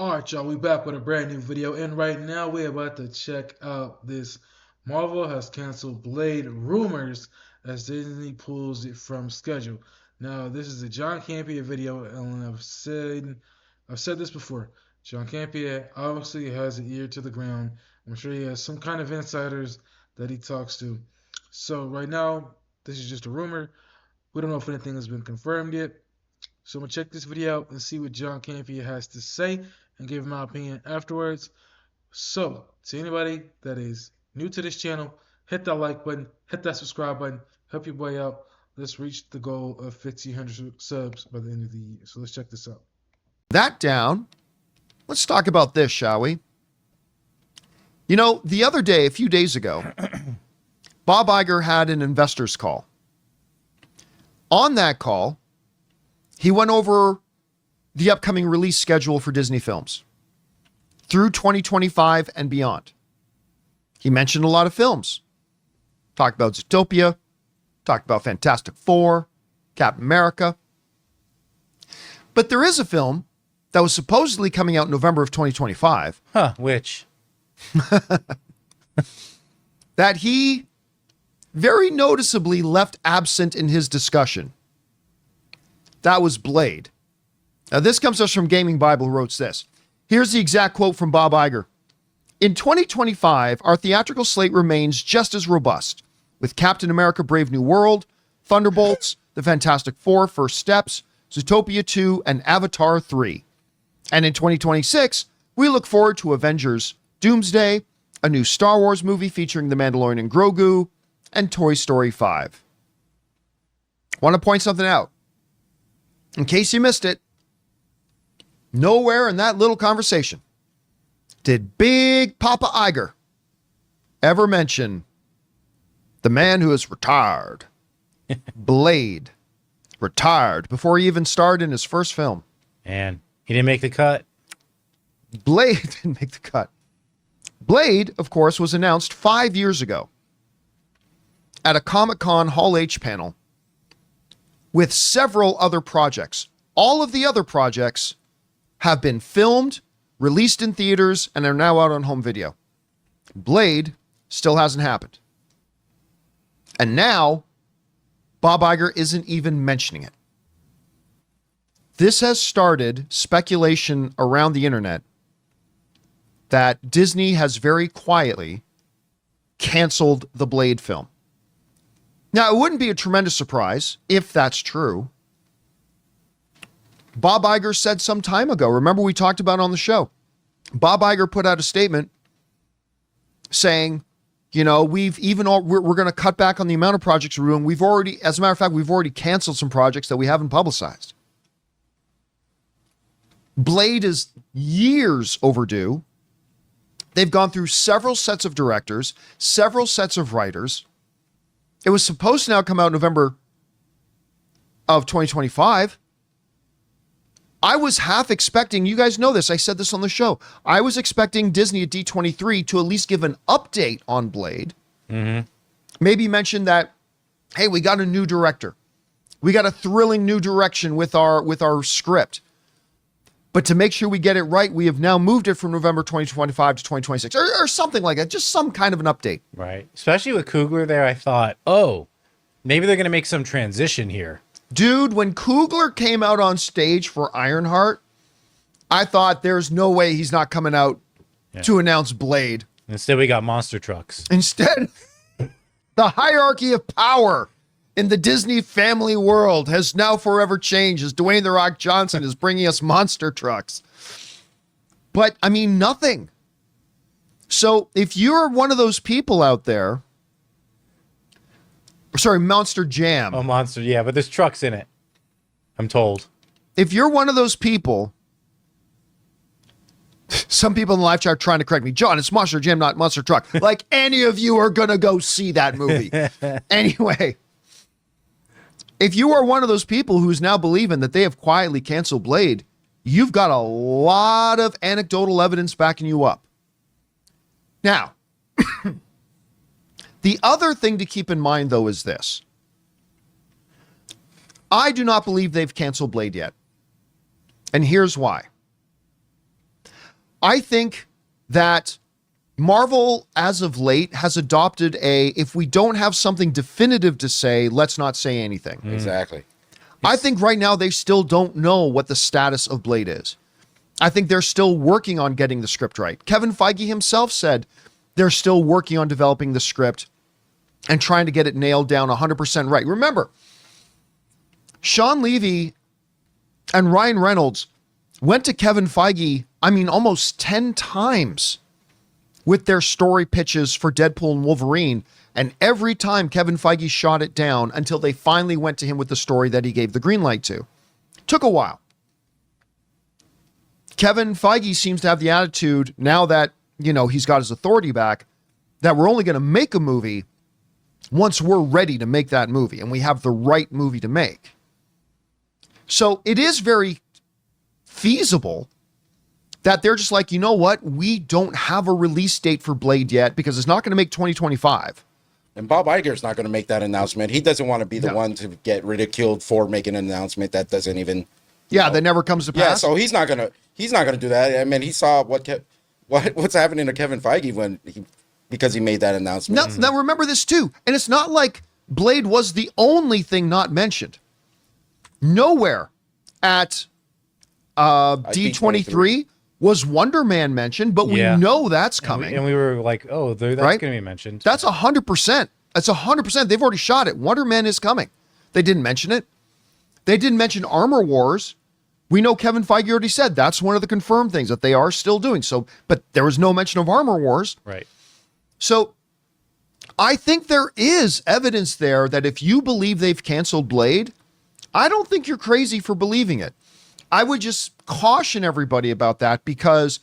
Alright, y'all, we back with a brand new video, and right now we're about to check out this Marvel has canceled Blade rumors as Disney pulls it from schedule. Now, this is a John Campea video, and I've said this before. John Campea obviously has an ear to the ground. I'm sure he has some kind of insiders that he talks to. So right now, this is just a rumor. We don't know if anything has been confirmed yet. So I'm gonna check this video out and see what John Campea has to say and give my opinion afterwards. So, to anybody that is new to this channel, hit that like button, hit that subscribe button, help your boy out. Let's reach the goal of 1,500 subs by the end of the year. So let's check this out. That down, let's talk about this, shall we? You know, the other day, a few days ago, Bob Iger had an investors call. On that call, he went over the upcoming release schedule for Disney films through 2025 and beyond. He mentioned a lot of films. Talked about Zootopia, talked about Fantastic Four, Captain America. But there is a film that was supposedly coming out in November of 2025. Which? That he very noticeably left absent in his discussion. That was Blade. Now, this comes to us from Gaming Bible, who wrote this. Here's the exact quote from Bob Iger. In 2025, our theatrical slate remains just as robust, with Captain America Brave New World, Thunderbolts, The Fantastic Four, First Steps, Zootopia 2, and Avatar 3. And in 2026, we look forward to Avengers Doomsday, a new Star Wars movie featuring The Mandalorian and Grogu, and Toy Story 5. Want to point something out. In case you missed it, nowhere in that little conversation did Big Papa Iger ever mention the man who is retired. Blade. Retired before he even starred in his first film. And he didn't make the cut. Blade didn't make the cut. Blade, of course, was announced 5 years ago at a Comic-Con Hall H panel with several other projects. All of the other projects have been filmed, released in theaters, and are now out on home video. Blade still hasn't happened. And now, Bob Iger isn't even mentioning it. This has started speculation around the internet that Disney has very quietly canceled the Blade film. Now, it wouldn't be a tremendous surprise if that's true. Bob Iger said some time ago, remember we talked about it on the show, Bob Iger put out a statement saying, you know, we're going to cut back on the amount of projects we're doing. We've already, as a matter of fact, we've already canceled some projects that we haven't publicized. Blade is years overdue. They've gone through several sets of directors, several sets of writers. It was supposed to now come out November of 2025. I was half expecting, you guys know this, I said this on the show, I was expecting Disney at D23 to at least give an update on Blade. Mm-hmm. Maybe mention that, hey, we got a new director. We got a thrilling new direction with our script. But to make sure we get it right, we have now moved it from November 2025 to 2026 or something like that. Just some kind of an update. Right. Especially with Coogler there, I thought, oh, maybe they're going to make some transition here. Dude, when Coogler came out on stage for Ironheart, I thought there's no way he's not coming out to announce Blade. Instead, we got monster trucks. Instead, the hierarchy of power in the Disney family world has now forever changed as Dwayne "The Rock" Johnson is bringing us monster trucks. But, I mean, nothing. So if you're one of those people out there, sorry, Monster Jam. Oh, monster, yeah, but there's trucks in it, I'm told. If you're one of those people, some people in the live chat are trying to correct me. John, it's Monster Jam, not Monster Truck. Like any of you are going to go see that movie. Anyway, if you are one of those people who's now believing that they have quietly canceled Blade, you've got a lot of anecdotal evidence backing you up. Now, the other thing to keep in mind, though, is this. I do not believe they've canceled Blade yet. And here's why. I think that Marvel, as of late, has adopted if we don't have something definitive to say, let's not say anything. Exactly. I think right now they still don't know what the status of Blade is. I think they're still working on getting the script right. Kevin Feige himself said they're still working on developing the script and trying to get it nailed down 100% right. Remember, Sean Levy and Ryan Reynolds went to Kevin Feige, almost 10 times with their story pitches for Deadpool and Wolverine. And every time Kevin Feige shot it down until they finally went to him with the story that he gave the green light to. Took a while. Kevin Feige seems to have the attitude now that, he's got his authority back, that we're only going to make a movie once we're ready to make that movie and we have the right movie to make. So it is very feasible that they're just like, you know what? We don't have a release date for Blade yet because it's not going to make 2025. And Bob Iger's not going to make that announcement. He doesn't want to be the one to get ridiculed for making an announcement that doesn't even. That never comes to pass. Yeah, so he's not gonna do that. I mean, he saw what's happening to Kevin Feige because he made that announcement. Now remember this too, and it's not like Blade was the only thing not mentioned. Nowhere at D23 was Wonder Man mentioned, but we know that's coming. And we were like, oh, that's right? going to be mentioned. That's 100%. That's 100%. They've already shot it. Wonder Man is coming. They didn't mention it. They didn't mention Armor Wars. We know Kevin Feige already said that's one of the confirmed things that they are still doing. So, but there was no mention of Armor Wars. Right. So I think there is evidence there that if you believe they've canceled Blade, I don't think you're crazy for believing it. I would just caution everybody about that because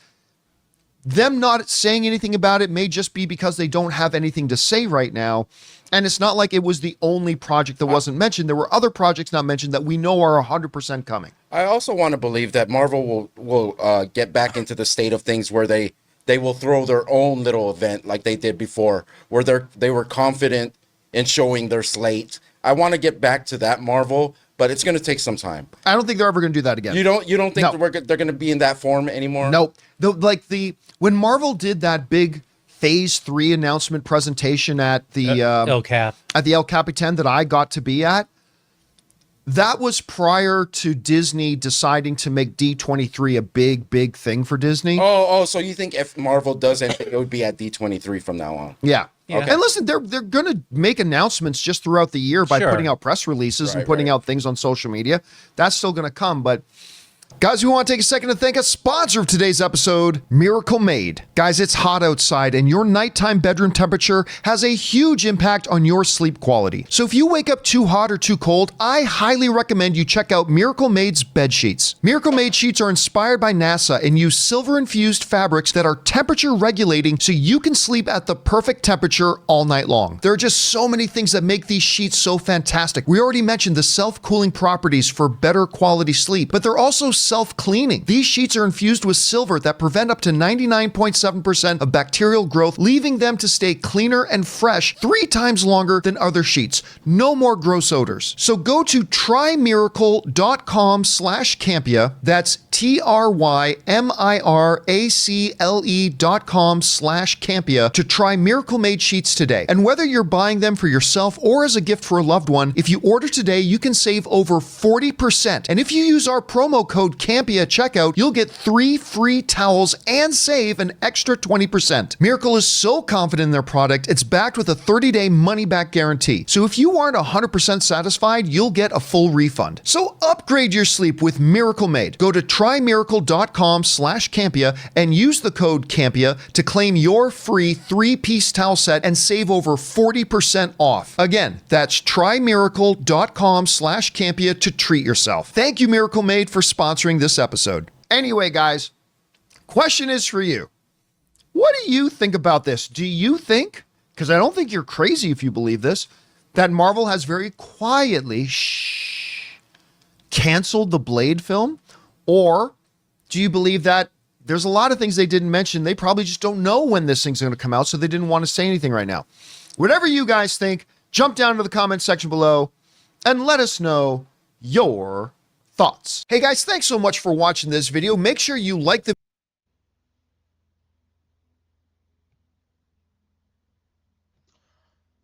them not saying anything about it may just be because they don't have anything to say right now. And it's not like it was the only project that wasn't mentioned. There were other projects not mentioned that we know are 100% coming. I also want to believe that Marvel will get back into the state of things where they will throw their own little event like they did before, where they were confident in showing their slate. I want to get back to that Marvel, but it's going to take some time. I don't think they're ever going to do that again. You don't think they're going to be in that form anymore? Nope. When Marvel did that big Phase 3 announcement presentation at the El Cap. At the El Capitan that I got to be at, that was prior to Disney deciding to make D23 a big thing for Disney. Oh, so you think if Marvel does anything, it would be at D23 from now on? Yeah. Okay. And listen, they're going to make announcements just throughout the year by putting out press releases and putting out things on social media. That's still going to come, but guys, we want to take a second to thank a sponsor of today's episode, Miracle Made. Guys, it's hot outside and your nighttime bedroom temperature has a huge impact on your sleep quality. So if you wake up too hot or too cold, I highly recommend you check out Miracle Made's bed sheets. Miracle Made sheets are inspired by NASA and use silver-infused fabrics that are temperature regulating so you can sleep at the perfect temperature all night long. There are just so many things that make these sheets so fantastic. We already mentioned the self-cooling properties for better quality sleep, but they're also self-cleaning. These sheets are infused with silver that prevent up to 99.7% of bacterial growth, leaving them to stay cleaner and fresh 3 times longer than other sheets. No more gross odors. So go to trymiracle.com/Campea. That's TRYMIRACLE.com/Campea to try Miracle Made sheets today. And whether you're buying them for yourself or as a gift for a loved one, if you order today, you can save over 40%. And if you use our promo code Campea at checkout, you'll get 3 free towels and save an extra 20%. Miracle is so confident in their product, it's backed with a 30-day money-back guarantee. So if you aren't 100% satisfied, you'll get a full refund. So upgrade your sleep with Miracle Made. Go to trymiracle.com/Campea and use the code Campea to claim your free 3-piece towel set and save over 40% off. Again, that's trymiracle.com/Campea to treat yourself. Thank you, Miracle Made, for sponsoring this episode. Anyway, guys, question is for you. What do you think about this? Do you think, because I don't think you're crazy if you believe this, that Marvel has very quietly canceled the Blade film? Or do you believe that there's a lot of things they didn't mention? They probably just don't know when this thing's going to come out, so they didn't want to say anything right now. Whatever you guys think, jump down to the comment section below and let us know your thoughts. Hey guys, thanks so much for watching this video. Make sure you like the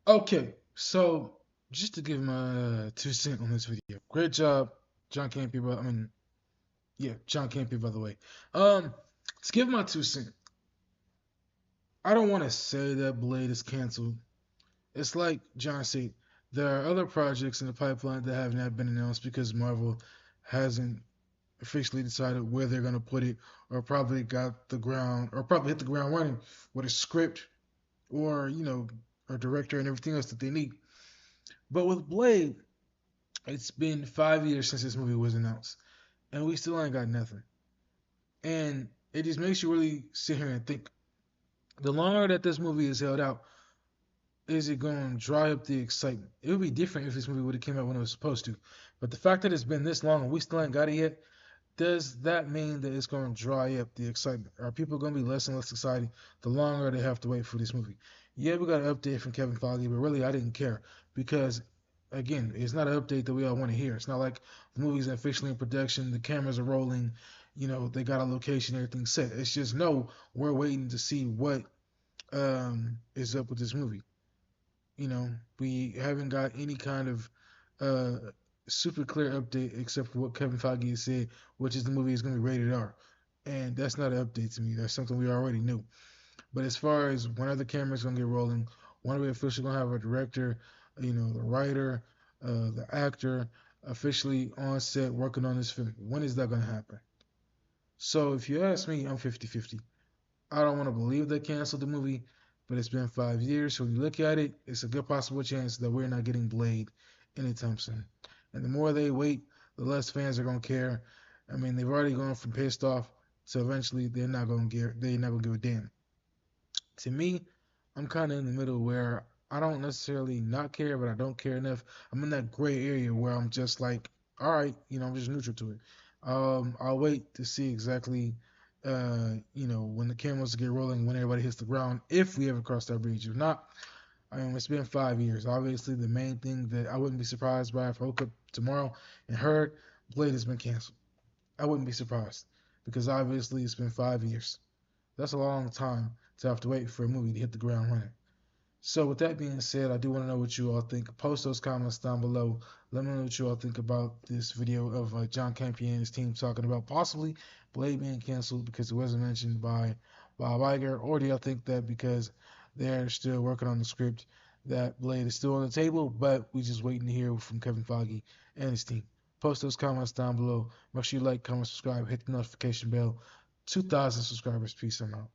Okay, so just to give my 2 cent on this video. Great job, John Campea. I mean, yeah, John Campea, by the way. To give my 2 cent, I don't want to say that Blade is canceled. It's like John said, there are other projects in the pipeline that have not been announced because Marvel hasn't officially decided where they're gonna put it, or probably hit the ground running with a script or a director and everything else that they need. But with Blade, it's been 5 years since this movie was announced, and we still ain't got nothing. And it just makes you really sit here and think. The longer that this movie is held out, is it going to dry up the excitement? It would be different if this movie would have came out when it was supposed to. But the fact that it's been this long and we still ain't got it yet, does that mean that it's going to dry up the excitement? Are people going to be less and less excited the longer they have to wait for this movie? Yeah, we got an update from Kevin Feige, but really I didn't care because, again, it's not an update that we all want to hear. It's not like the movie's officially in production, the cameras are rolling, they got a location, everything set. It's just no, we're waiting to see what is up with this movie. We haven't got any kind of uh, super clear update except for what Kevin Feige has said, which is the movie is going to be rated R. And that's not an update to me. That's something we already knew. But as far as when are the cameras going to get rolling, when are we officially going to have a director, the writer, the actor officially on set working on this film? When is that going to happen? So if you ask me, I'm 50-50. I don't want to believe they canceled the movie, but it's been 5 years. So when you look at it, it's a good possible chance that we're not getting Blade anytime soon. And the more they wait, the less fans are gonna care. I mean, they've already gone from pissed off to eventually they're not gonna give a damn. To me, I'm kind of in the middle where I don't necessarily not care, but I don't care enough. I'm in that gray area where I'm just like, all right, I'm just neutral to it. I'll wait to see exactly, when the cameras get rolling, when everybody hits the ground, if we ever cross that bridge. If not, I mean, it's been 5 years. Obviously, the main thing that I wouldn't be surprised by if I woke up tomorrow and heard Blade has been canceled. I wouldn't be surprised because obviously it's been 5 years. That's a long time to have to wait for a movie to hit the ground running. So with that being said, I do want to know what you all think. Post those comments down below. Let me know what you all think about this video of John Campea and his team talking about possibly Blade being canceled because it wasn't mentioned by Bob Iger, or do y'all think that because they're still working on the script that Blade is still on the table, but we just waiting to hear from Kevin Feige and his team? Post those comments down below. Make sure you like, comment, subscribe, hit the notification bell. 2,000 subscribers. Peace. I'm out.